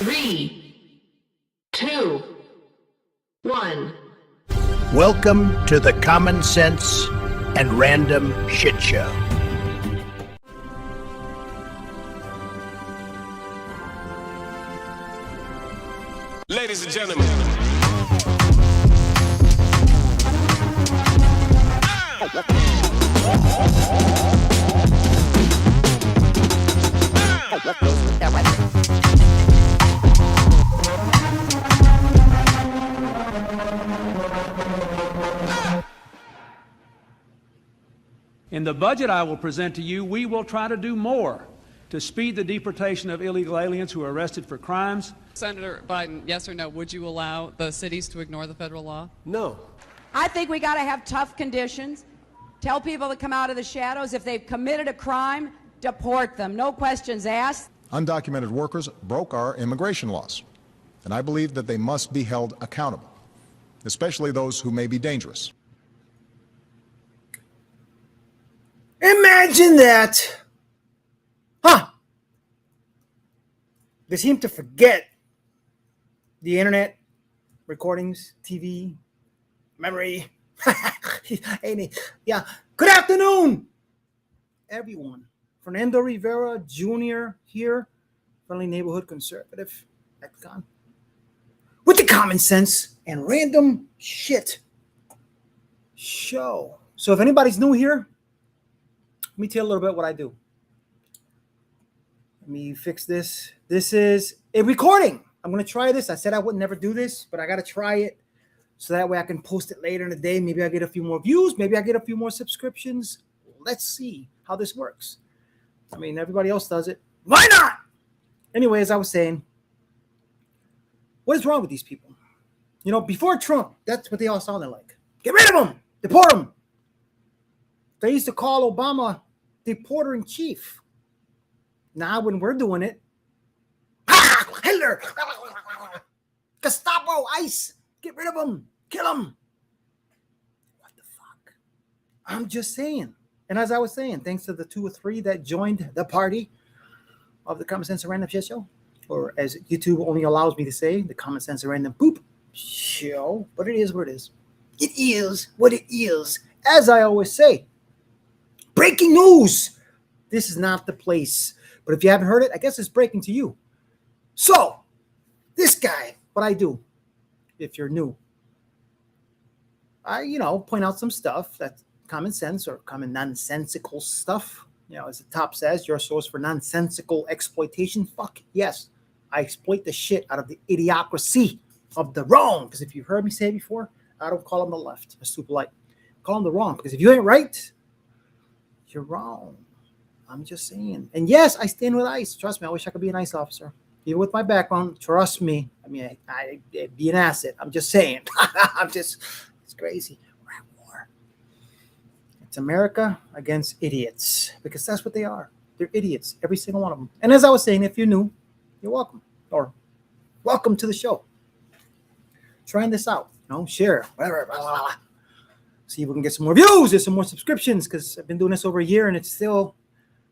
3, 2, 1. Welcome to the Common Sense and Random Shit Show. Ladies and gentlemen. In the budget I will present to you, we will try to do more to speed the deportation of illegal aliens who are arrested for crimes. Senator Biden, yes or no, would you allow the cities to ignore the federal law? No. I think we got to have tough conditions. Tell people to come out of the shadows. If they've committed a crime, deport them. No questions asked. Undocumented workers broke our immigration laws, and I believe that they must be held accountable, especially those who may be dangerous. Imagine that. Huh. They seem to forget the internet, recordings, TV, memory. Yeah. Good afternoon, everyone. Fernando Rivera Jr. here, friendly neighborhood conservative, Econ, with the Common Sense and Random Shit Show. So if anybody's new here, let me tell you a little bit what I do. Let me fix this. This is a recording. I'm going to try this. I said I would never do this, but I got to try it so that way I can post it later in the day. Maybe I get a few more views. Maybe I get a few more subscriptions. Let's see how this works. I mean, everybody else does it. Why not? Anyway, as I was saying, what is wrong with these people? You know, before Trump, that's what they all sounded like. Get rid of them. Deport them. They used to call Obama deporter in chief. Now, when we're doing it, Hitler, Gestapo, ICE, get rid of them, kill them. What the fuck? I'm just saying. And as I was saying, thanks to the 2 or 3 that joined the party of the Common Sense and Random Shit Show, or as YouTube only allows me to say, the Common Sense and Random Boop Show. But it is what it is. It is what it is. As I always say, breaking news. This is not the place. But if you haven't heard it, I guess it's breaking to you. So, this guy, what I do, if you're new, I, point out some stuff that's common sense or common nonsensical stuff. As the top says, your source for nonsensical exploitation. Fuck, yes. I exploit the shit out of the idiocracy of the wrong. Because if you've heard me say it before, I don't call them the left. That's too polite. Call them the wrong. Because if you ain't right, you're wrong. I'm just saying. And yes, I stand with ICE. Trust me, I wish I could be an ICE officer. Even with my background, trust me. I mean, I'd be an asset. I'm just saying. It's crazy. We're at war. It's America against idiots. Because that's what they are. They're idiots. Every single one of them. And as I was saying, if you're new, you're welcome. Or welcome to the show. Trying this out. Share. Whatever. Blah, blah, blah. See if we can get some more views. There's some more subscriptions. Because I've been doing this over a year and it's still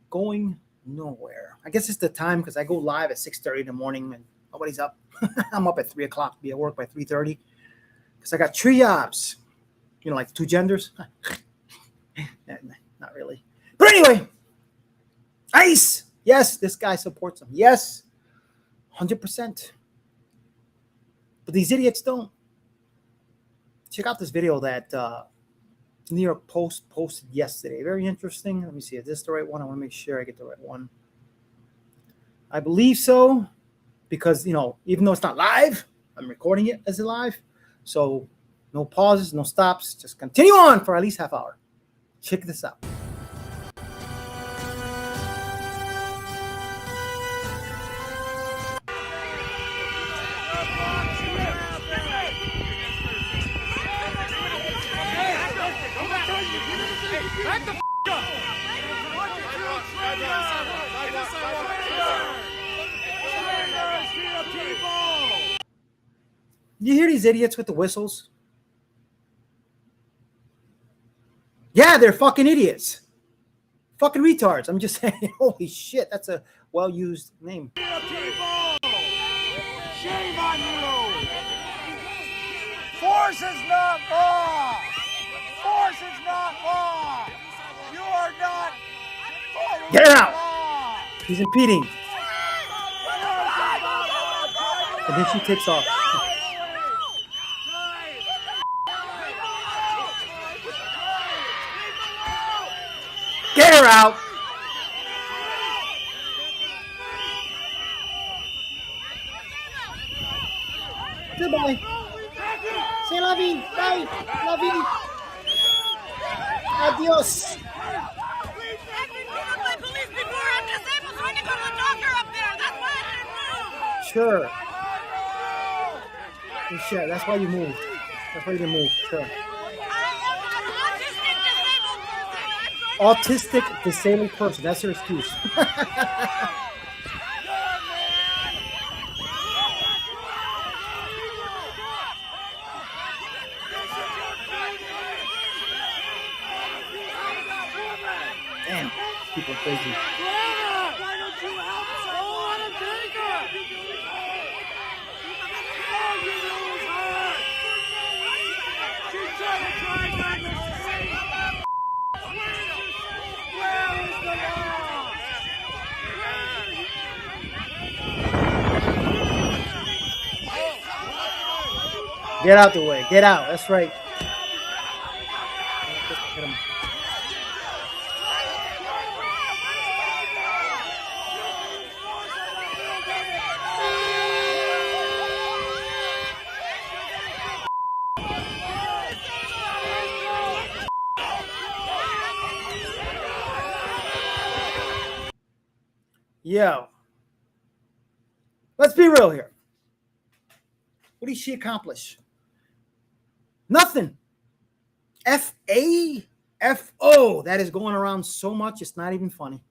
going nowhere. I guess it's the time because I go live at 6:30 in the morning and nobody's up. I'm up at 3 o'clock to be at work by 3:30 because I got 3 jobs. Like 2 genders. Not really. But anyway, ICE. Yes, this guy supports them. Yes, 100%. But these idiots don't. Check out this video that New York Post posted yesterday. Very interesting. Let me see. Is this the right one? I want to make sure I get the right one. I believe so because, even though it's not live, I'm recording it as a live. So no pauses, no stops. Just continue on for at least half hour. Check this out. Back the f*** up! You hear these idiots with the whistles? Yeah, they're fucking idiots. Fucking retards. I'm just saying, holy shit, that's a well-used name. Shame on you! Force is not law! Force is not law! You are not following Get her out! law! He's impeding. And then she takes off. Get her out! Goodbye. Say la vie. Bye. La vie. Adios. Sure. Sure. That's why you moved. That's why you didn't move. Sure. Autistic disabled person. That's her excuse. Damn, people are crazy. Get out the way. Get out. That's right. Get him. Yo. Let's be real here. What did she accomplish? Nothing. F-A-F-O. That is going around so much, it's not even funny.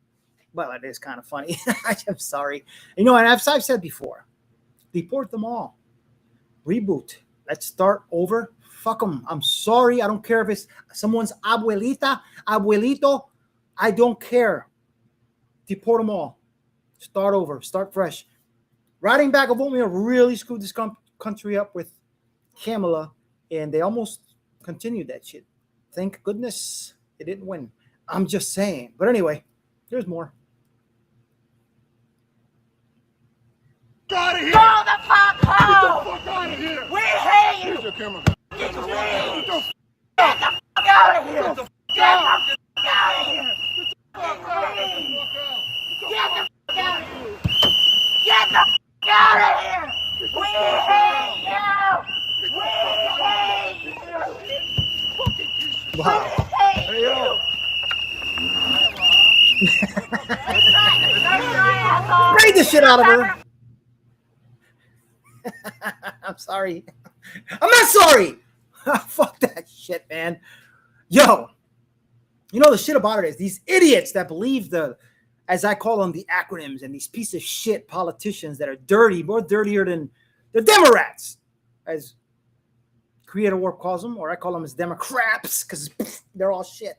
Well, it is kind of funny. I'm sorry. You know, and I've said before, deport them all. Reboot. Let's start over. Fuck them. I'm sorry. I don't care if it's someone's abuelita, abuelito. I don't care. Deport them all. Start over. Start fresh. Riding back of oatmeal really screwed this country up with Kamala, and they almost continued that shit. Thank goodness they didn't win. I'm just saying. But anyway, there's more. Get out of here! Go the fuck home! Get the fuck out of here! We hate you! Here's your camera. Get the Get fuck out of here! the fuck Get out! the fuck out of here! Get the fuck out! Get the fuck out of here! Get the fuck out of here! We hate you! We hate you! Wow. We hate Hey, yo! Raid the shit out of her. I'm sorry. I'm not sorry. Fuck that shit, man. Yo, you know the shit about it is these idiots that believe as I call them, the acronyms, and these piece of shit politicians that are dirty, more dirtier than the Democrats, as Creator Warp calls them, or I call them as Democrats, because they're all shit.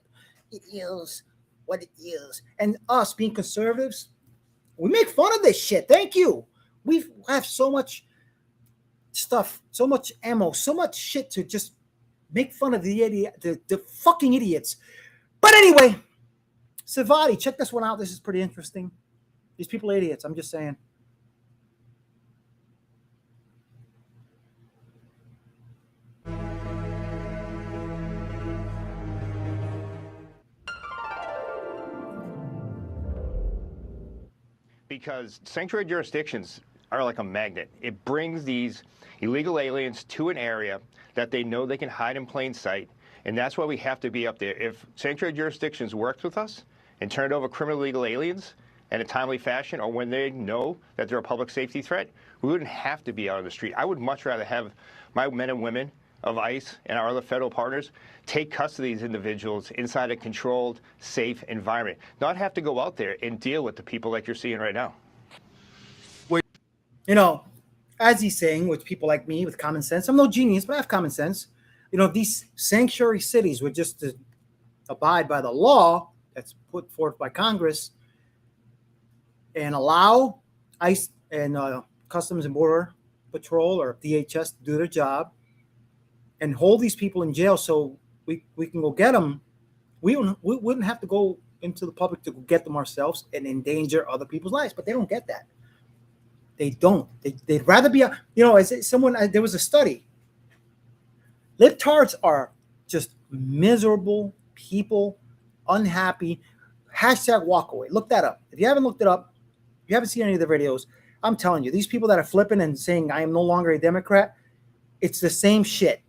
It is what it is. And us being conservatives, we make fun of this shit. Thank you. We have so much stuff, so much ammo, so much shit to just make fun of the fucking idiots. But anyway, Savati, check this one out. This is pretty interesting. These people are idiots. I'm just saying. Because sanctuary jurisdictions are like a magnet. It brings these illegal aliens to an area that they know they can hide in plain sight, and that's why we have to be up there. If sanctuary jurisdictions worked with us and turned over criminal illegal aliens in a timely fashion, or when they know that they're a public safety threat, we wouldn't have to be out on the street. I would much rather have my men and women of ICE and our other federal partners take custody of these individuals inside a controlled, safe environment, not have to go out there and deal with the people like you're seeing right now. You know, as he's saying, with people like me with common sense, I'm no genius, but I have common sense. You know, these sanctuary cities would just abide by the law that's put forth by Congress and allow ICE and Customs and Border Patrol or DHS to do their job and hold these people in jail so we can go get them. We wouldn't have to go into the public to go get them ourselves and endanger other people's lives, but they don't get that. They don't. They'd rather be, there was a study. Libtards are just miserable people, unhappy. Hashtag walk away. Look that up. If you haven't looked it up, if you haven't seen any of the videos, I'm telling you, these people that are flipping and saying, I am no longer a Democrat, it's the same shit.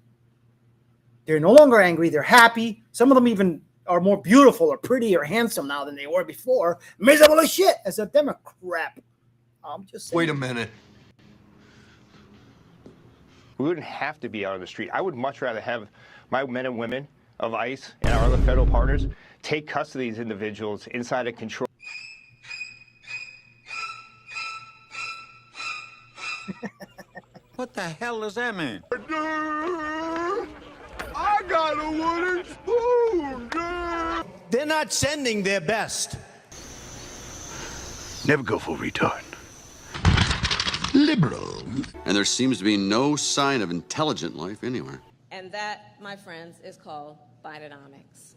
They're no longer angry. They're happy. Some of them even are more beautiful or pretty or handsome now than they were before. Miserable as shit as a Democrat. I'm just saying. Wait a minute. We wouldn't have to be out on the street. I would much rather have my men and women of ICE and our other federal partners take custody of these individuals inside a control. What the hell does that mean? I got a wooden spoon, girl. They're not sending their best. Never go full retard. Liberal. And there seems to be no sign of intelligent life anywhere. And that, my friends, is called Bidenomics.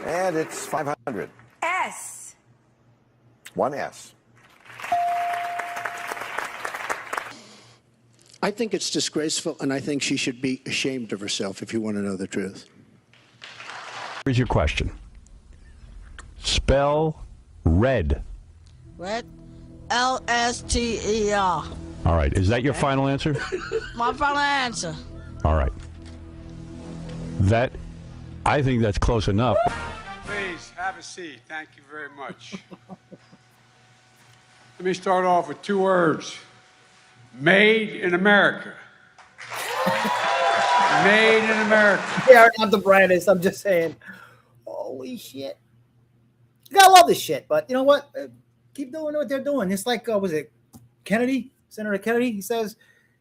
And it's 500. S. One S. I think it's disgraceful, and I think she should be ashamed of herself, if you want to know the truth. Here's your question. Spell red. Red? L-S-T-E-R. All right. Is that your final answer? My final answer. All right. I think that's close enough. Please have a seat. Thank you very much. Let me start off with two words. Made in America. Made in America. They are not the brightest. I'm just saying. Holy shit. You gotta love this shit, but you know what? Keep doing what they're doing. It's like, was it Kennedy? Senator Kennedy? He says,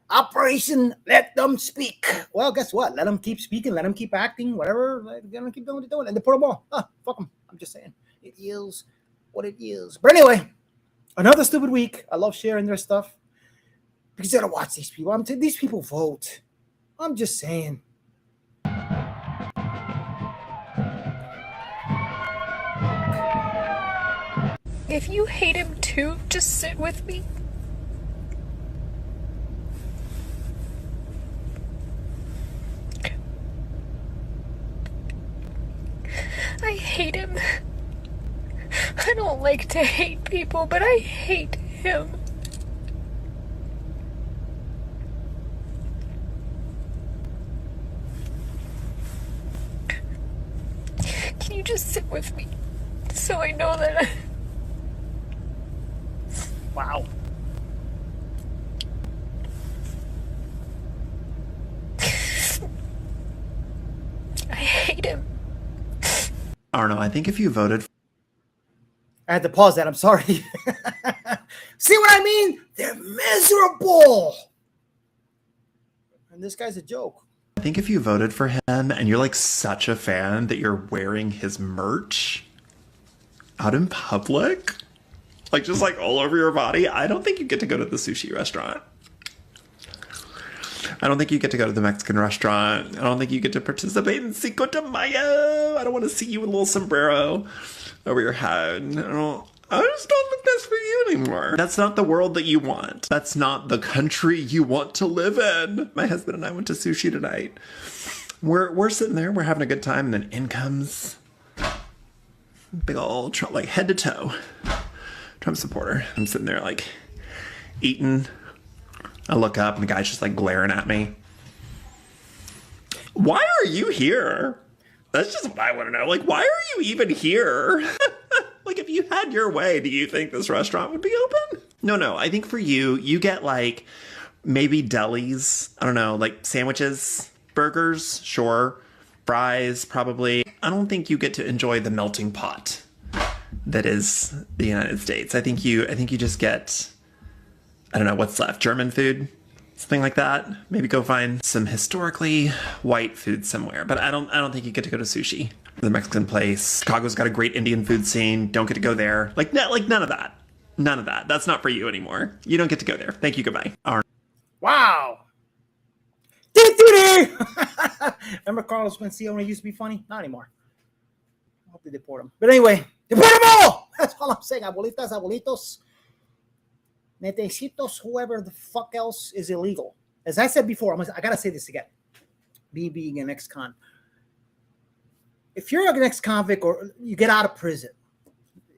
Operation Let Them Speak. Well, guess what? Let them keep speaking. Let them keep acting. Whatever. Let them keep doing what they're doing. And they put them all. Fuck them. I'm just saying. It is what it is. But anyway, another stupid week. I love sharing their stuff. Because you gotta watch these people. These people vote. I'm just saying. If you hate him too, just sit with me. I hate him. I don't like to hate people, but I hate him. Can you just sit with me so I know that Wow. I hate him. I don't know. I think if you voted... I had to pause that. I'm sorry. See what I mean? They're miserable. And this guy's a joke. I think if you voted for him and you're like such a fan that you're wearing his merch out in public, like just like all over your body, I don't think you get to go to the sushi restaurant. I don't think you get to go to the Mexican restaurant. I don't think you get to participate in Cinco de Mayo. I don't want to see you with a little sombrero over your head. I just don't think that's for you anymore. That's not the world that you want. That's not the country you want to live in. My husband and I went to sushi tonight. We're sitting there, we're having a good time, and then in comes big old Trump, like head to toe Trump supporter. I'm sitting there like eating. I look up and the guy's just like glaring at me. Why are you here? That's just what I want to know. Like, why are you even here? Like, if you had your way, do you think this restaurant would be open? No. I think for you, you get like maybe delis. I don't know, like sandwiches, burgers, sure. Fries, probably. I don't think you get to enjoy the melting pot that is the United States. I think you just get, I don't know, what's left? German food? Something like that. Maybe go find some historically white food somewhere. But I don't think you get to go to sushi. The Mexican place. Chicago's got a great Indian food scene. Don't get to go there. Like none of that. None of that. That's not for you anymore. You don't get to go there. Thank you. Goodbye. All right. Wow. Remember Carlos Mencia when he used to be funny? Not anymore. I hope they deport him. But anyway, deport them all! That's all I'm saying. Abuelitas, abuelitos, netecitos, whoever the fuck else is illegal. As I said before, I got to say this again. Me being an ex-con. If you're an ex-convict or you get out of prison,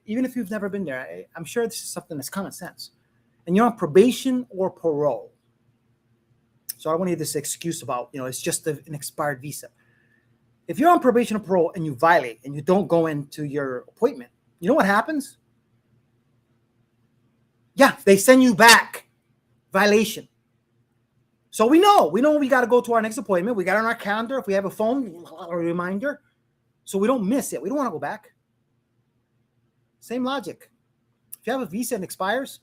even if you've never been there, I'm sure this is something that's common sense. And you're on probation or parole. So I don't want to hear this excuse about, it's just an expired visa. If you're on probation or parole and you violate and you don't go into your appointment, you know what happens? Yeah, they send you back. Violation. So we know we got to go to our next appointment. We got it on our calendar. If we have a phone, a reminder. So we don't miss it. We don't want to go back. Same logic. If you have a visa and expires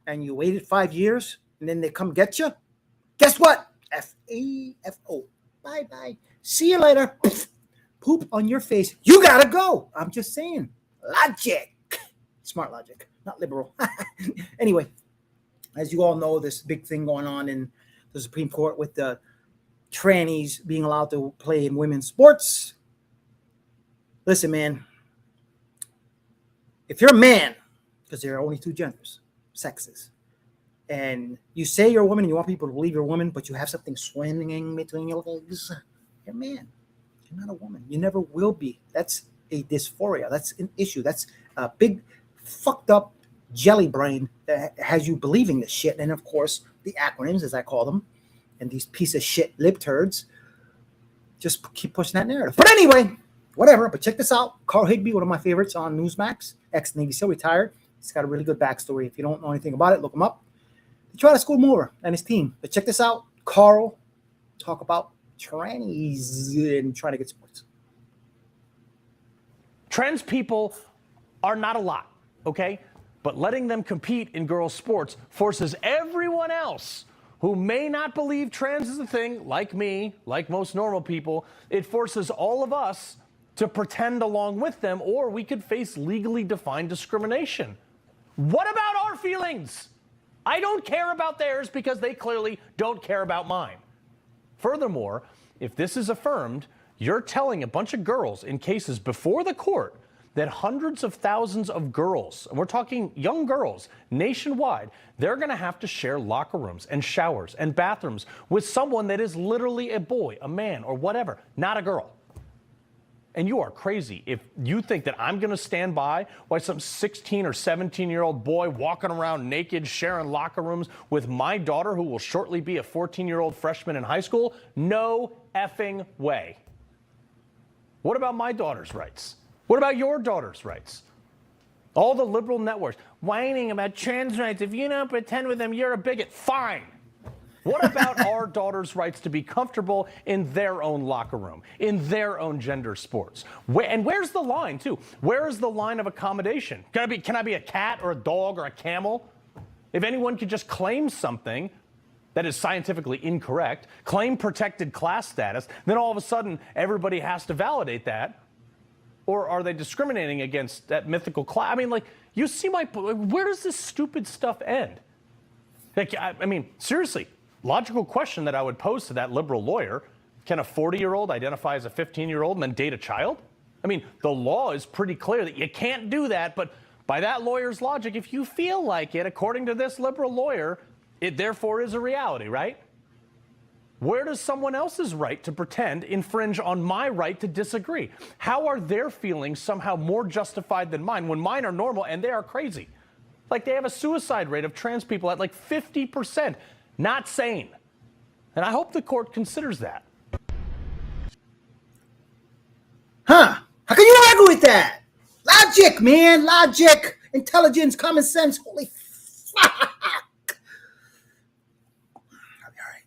and you waited 5 years and then they come get you, guess what? F-A-F-O. Bye-bye. See you later. Poop on your face. You gotta go. I'm just saying. Logic. Smart logic, not liberal. Anyway, as you all know, this big thing going on in the Supreme Court with the trannies being allowed to play in women's sports. Listen, man. If you're a man, because there are only two genders, sexes, and you say you're a woman and you want people to believe you're a woman, but you have something swimming between your legs, you're a man. You're not a woman. You never will be. That's a dysphoria. That's an issue. That's a big fucked up jelly brain that has you believing this shit. And of course, the acronyms, as I call them, and these piece of shit lip turds just keep pushing that narrative. But anyway, whatever. But check this out. Carl Higbee, one of my favorites on Newsmax, ex-Navy SEAL, retired. He's got a really good backstory. If you don't know anything about it, look him up. He tried to school him over and his team. But check this out. Carl talk about trannies and trying to get sports. Trans people are not a lot, okay? But letting them compete in girls' sports forces everyone else who may not believe trans is a thing, like me, like most normal people, it forces all of us to pretend along with them, or we could face legally defined discrimination. What about our feelings? I don't care about theirs because they clearly don't care about mine. Furthermore, if this is affirmed, you're telling a bunch of girls in cases before the court that hundreds of thousands of girls, and we're talking young girls nationwide, they're going to have to share locker rooms and showers and bathrooms with someone that is literally a boy, a man, or whatever, not a girl. And you are crazy if you think that I'm going to stand by while some 16 or 17-year-old boy walking around naked, sharing locker rooms with my daughter, who will shortly be a 14-year-old freshman in high school. No effing way. What about my daughter's rights? What about your daughter's rights? All the liberal networks whining about trans rights. If you don't pretend with them, you're a bigot. Fine. What about our daughters' rights to be comfortable in their own locker room, in their own gender sports? And where's the line, too? Where is the line of accommodation? Can I be a cat or a dog or a camel? If anyone could just claim something that is scientifically incorrect, claim protected class status, then all of a sudden everybody has to validate that. Or are they discriminating against that mythical class? I mean, like, you see where does this stupid stuff end? Like, I mean, seriously. Logical question that I would pose to that liberal lawyer: can a 40-year-old identify as a 15-year-old and then date a child? I mean, the law is pretty clear that you can't do that, but by that lawyer's logic, if you feel like it, according to this liberal lawyer, it therefore is a reality, right? Where does someone else's right to pretend infringe on my right to disagree? How are their feelings somehow more justified than mine when mine are normal and they are crazy? Like, they have a suicide rate of trans people at like 50%. Not sane. And I hope the court considers that. Huh? How can you argue with that? Logic, man. Logic, intelligence, common sense. Holy fuck. I'll be all right.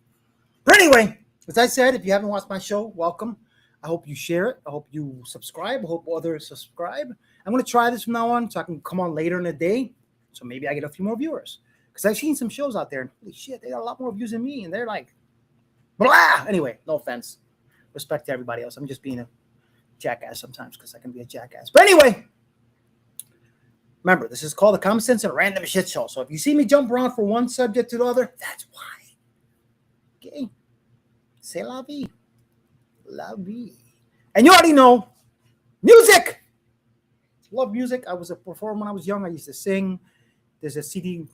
But anyway, as I said, if you haven't watched my show, welcome. I hope you share it. I hope you subscribe. I hope others subscribe. I'm going to try this from now on so I can come on later in the day. So maybe I get a few more viewers. Because I've seen some shows out there, and holy shit, they got a lot more views than me, and they're like, blah! Anyway, no offense. Respect to everybody else. I'm just being a jackass sometimes because I can be a jackass. But anyway, Remember, this is called the Common Sense and Random Shit Show. So if you see me jump around from one subject to the other, that's why. Okay? C'est la vie. La vie. And you already know, music! Love music. I was a performer when I was young. I used to sing. There's a CD,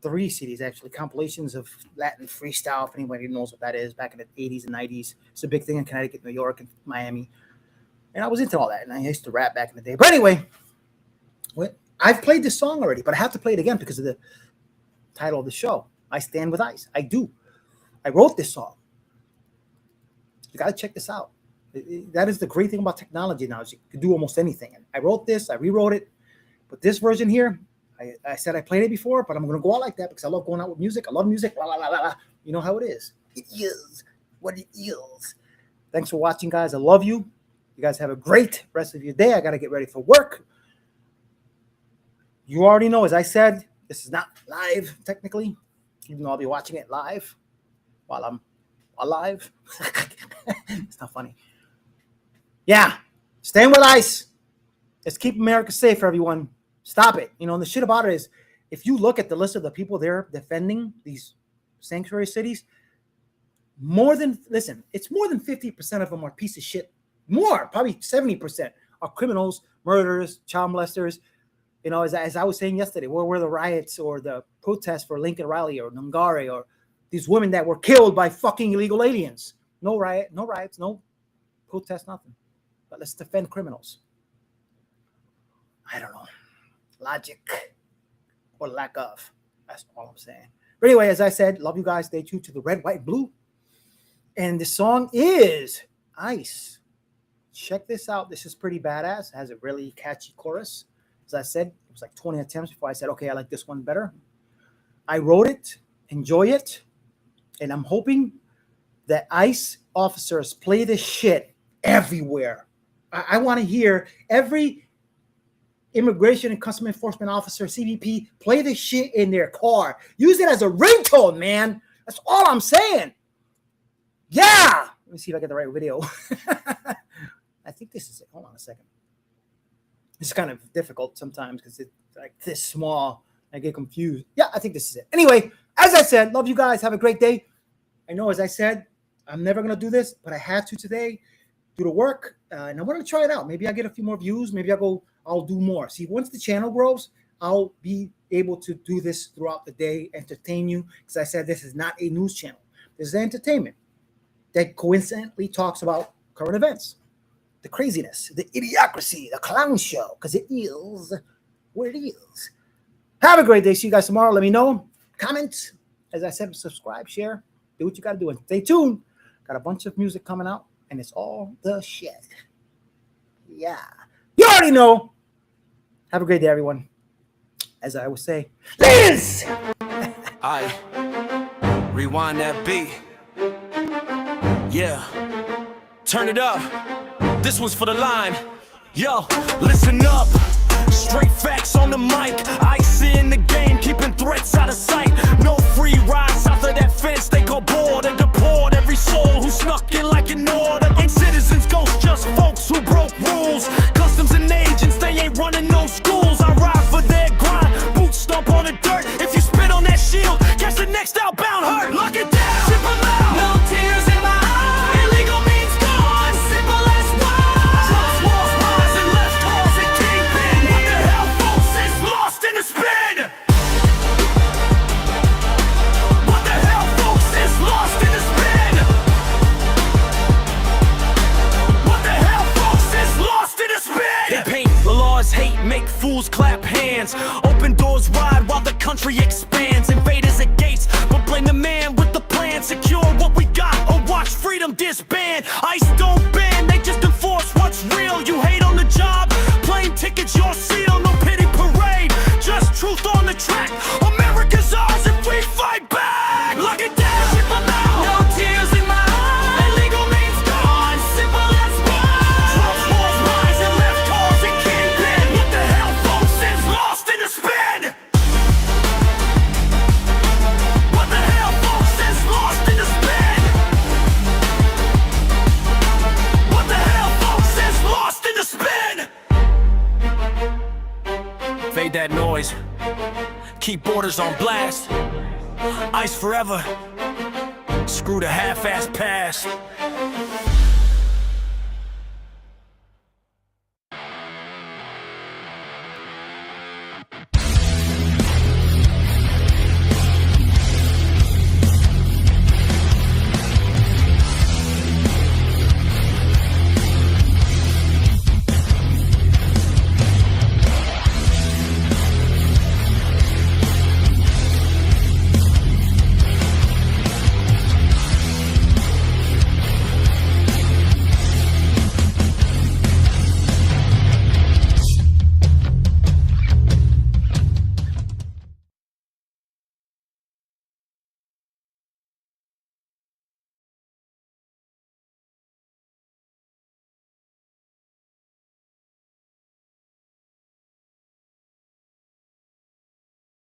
3 CDs actually, compilations of Latin freestyle, if anybody knows what that is, back in the 80s and 90s. It's a big thing in Connecticut, New York, and Miami. And I was into all that, and I used to rap back in the day. But anyway, I've played this song already, but I have to play it again because of the title of the show. I Stand With Ice. I do. I wrote this song. You got to check this out. That is the great thing about technology now, is you can do almost anything. And I wrote this, I rewrote it, but this version here, I said I played it before, but I'm going to go out like that because I love going out with music. I love music. La, la, la, la, la. You know how it is. It is what it is. Thanks for watching, guys. I love you. You guys have a great rest of your day. I got to get ready for work. You already know, as I said, this is not live, technically, even though I'll be watching it live while I'm alive. It's not funny. Yeah, stand with ICE. Let's keep America safe, everyone. Stop it. You know, and the shit about it is, if you look at the list of the people there defending these sanctuary cities, it's more than 50% of them are piece of shit. More, probably 70% are criminals, murderers, child molesters. You know, as I was saying yesterday, where were the riots or the protests for Lincoln Riley or Nungare or these women that were killed by fucking illegal aliens? No riots, no protest, nothing. But let's defend criminals. I don't know. Logic or lack of. That's all I'm saying. But anyway, as I said, love you guys. Stay tuned to the red, white, blue. And the song is Ice. Check this out. This is pretty badass. It has a really catchy chorus. As I said, it was like 20 attempts before I said, okay, I like this one better. I wrote it, enjoy it, and I'm hoping that ICE officers play this shit everywhere. I want to hear every Immigration and Customs Enforcement officer, CBP, play this shit in their car. Use it as a ringtone, man. That's all I'm saying. Yeah. Let me see if I get the right video. I think this is it. Hold on a second. It's kind of difficult sometimes because it's like this small. I get confused. Yeah, I think this is it. Anyway, as I said, love you guys. Have a great day. I know, as I said, I'm never going to do this, but I had to today do the work. And I'm going to try it out. Maybe I get a few more views. Maybe I'll do more. See, once the channel grows, I'll be able to do this throughout the day, entertain you. Because I said this is not a news channel. This is entertainment that coincidentally talks about current events. The craziness, the idiocracy, the clown show, because it is what it is. Have a great day. See you guys tomorrow. Let me know. Comment. As I said, subscribe, share. Do what you got to do. And stay tuned. Got a bunch of music coming out, and it's all the shit. Yeah. You already know. Have a great day, everyone. As I always say, Liz! I rewind that beat. Yeah. Turn it up. This one's for the line. Yo, listen up. Straight facts on the mic. Ice in the game, keeping threats out of sight. No free rides south of that fence. They go board and deport every soul who snuck in like an order. Ain't citizens, ghosts, just folks who broke rules. Customs and agents, they ain't running no schools. I ride for their grind, boots stomp on the dirt. If you spit on that shield, catch the next outbound hurt. Lock it down, ship 'em out. No tears in my eyes. Illegal means gone, simple as why. Trust walls rise and left calls and kingpin. What the hell, folks, is lost in the spin? What the hell, folks, is lost in the spin? What the hell, folks, is lost in the spin? They paint the laws hate, make fools clap hands. Open doors wide while the country expands. Invaders at gates, but blame the man with the plan. Secure what we got or watch freedom disband. ICE don't ban, they just enforce what's real. You hate on the job, plane tickets your seal. No pity parade, just truth on the track. America's ours if we fight back. Lock it down, ship 'em out. No tears in my eyes. Illegal means gone, simple as why. Trust wars rise and left calls and kingpin. What the hell, folks, is lost in the spin? Fade that noise. Keep borders on blast. Ice forever. Screw the half-ass pass.